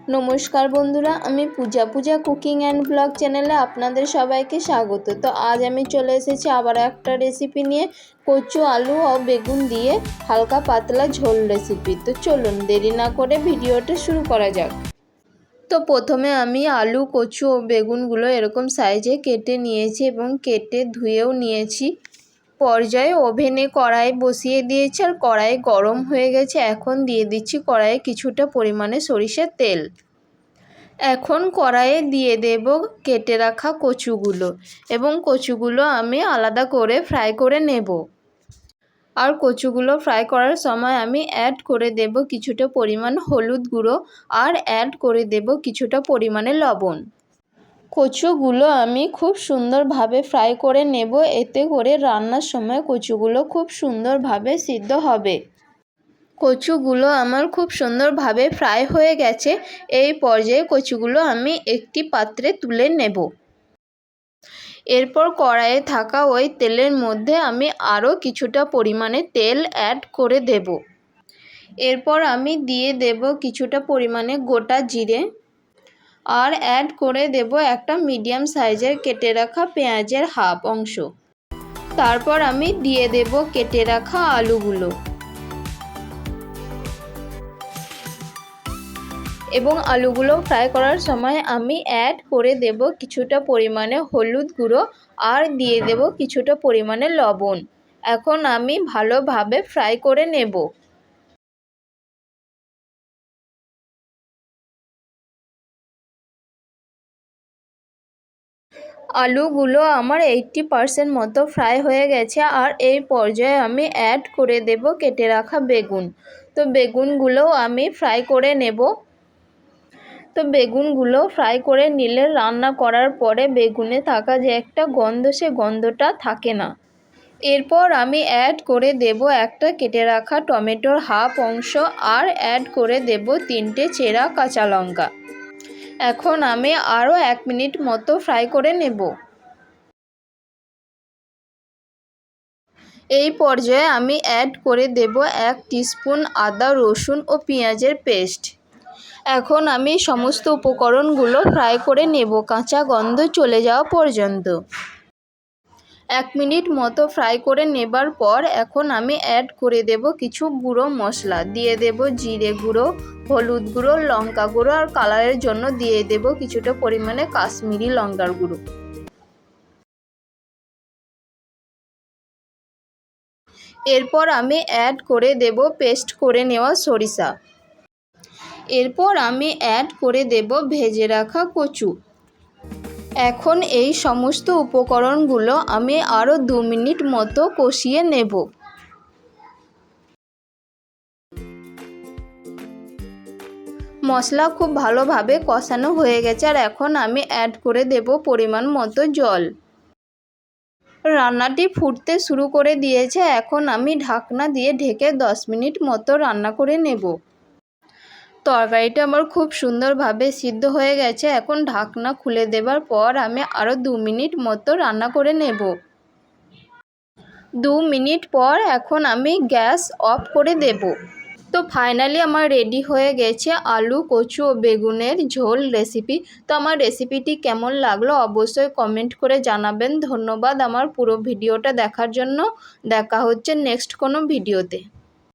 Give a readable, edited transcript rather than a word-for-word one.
नमस्कार बंधुरा आमी पूजा कुकिंग एंड ब्लग चैनेले आपनादेर सबाइके स्वागत। तो आज आमी चले एसेछि आबार एकटा रेसिपि निये कचु आलू और बेगुन दिए हालका पातला झोल रेसिपि। तो चलुन देरी ना करे भिडियोटा शुरू करा जाक। तो प्रथमे आमी आलू कचु और बेगुनगुलो एरकम साइजे केटे नियेछि एबं केटे धुएओ नियेछि। पर्याये ओभेने कड़ाई बसिए दिएछि और कड़ाई गरम हो गेछे। एखन दिए दिচ্ছি कड़ाइये किछुटा परिमाणे सरिषार तेल। एखन कड़ाइये दिए देब केटे राखा कचुगुलो एबं कचुगुलो आमी आलादा करे फ्राई करे नेब। और कचुगुलो फ्राई करार समय आमी ऐड करे देब किछुटा परिमाण हलुद गुঁড়ো और ऐड करे देब किछुटा परिमाणे लवण। कचुगुलो आमी खूब सुंदर भावे फ्राई करे नेब, एते करे रान्नार समय कचुगुलो खूब सुंदर भावे सिद्ध होबे। कचुगुलो आमार खूब सुंदर भावे फ्राई हो गेछे। एई पर्याये कचुगुलो आमी एकटी पात्रे तुले नेब। एरपर कड़ाइये थाका ओई तेलेर मध्य आमी आरो किछुटा परिमाणे तेल ऐड करे देब। एरपर आमी दिए देब किछुटा परिमाणे गोटा जिरे और ऐड करे देब एकटा मीडियम साइजेर केटे राखा पेঁয়াজের हाफ अंश। तारपर आमी दिए देब केटे राखा आलूगुलो एबं आलूगुलो फ्राई करार समय आमी ऐड करे देब किछुटा परिमाणे हलुद गुঁড়ো और दिए देब किछुटा परिमाणे लवण। एखन आमी भालोभावे फ्राई करे नेब। आलूगुलो आमार 80% मतो फ्राई हो गेछे और एई पर्याये आमी ऐड करे देब केटे राखा बेगुन। तो बेगुनगुलो आमी फ्राई करे नेब। तो बेगुनगुलो फ्राई करे निले रान्ना करार परे बेगुने थाका जे एकटा गन्ध से गन्धटा थाके ना। एरपर आमी ऐड करे देब एकटा केटे राखा टमेटोर हाफ अंश और ऐड करे देब 3টে चेरा काँचा लंका। एखन आमी आरो 1 मिनट मतो फ्राई करे नेब। এই পর্যায়ে আমি অ্যাড করে দেব 1 টিস্পুন আদা রসুন ও পেঁয়াজের পেস্ট। এখন আমি সমস্ত উপকরণগুলো ফ্রাই করে নেব কাঁচা গন্ধ চলে যাওয়া পর্যন্ত। 1 মিনিট মতো ফ্রাই করে নেবার পর এখন আমি অ্যাড করে দেব কিছু গুঁড়ো মশলা। দিয়ে দেব জিরে গুঁড়ো, হলুদ গুঁড়ো, লঙ্কা গুঁড়ো আর কালারের জন্য দিয়ে দেব কিছুটা পরিমাণে কাশ্মীরি লঙ্কার গুঁড়ো। एरपर आमी ऐड करे देब पेस्ट करे नेওয়া सरिषा। एरपर आमी ऐड करे देब भेजे राखा कचु। एखन এই সমস্ত উপকরণগুলো আমি আরও 2 মিনিট মতো কষিয়ে নেব। মশলা খুব ভালোভাবে কষানো হয়ে গেছে আর এখন আমি অ্যাড করে দেব পরিমাণ মতো জল। রান্নাটি ফুটতে শুরু করে দিয়েছে। এখন আমি ঢাকনা দিয়ে ঢেকে 10 মিনিট মতো রান্না করে নেব। তরকারিটা আমার খুব সুন্দরভাবে সিদ্ধ হয়ে গেছে। এখন ঢাকনা খুলে দেবার পর আমি আরও 2 মিনিট মতো রান্না করে নেব। 2 মিনিট পর এখন আমি গ্যাস অফ করে দেব। তো ফাইনালি আমার রেডি হয়ে গেছে আলু কচু ও বেগুনের ঝোল রেসিপি। তো আমার রেসিপিটি কেমন লাগলো অবশ্যই কমেন্ট করে জানাবেন। ধন্যবাদ আমার পুরো ভিডিওটা দেখার জন্য। দেখা হচ্ছে নেক্সট কোনো ভিডিওতে।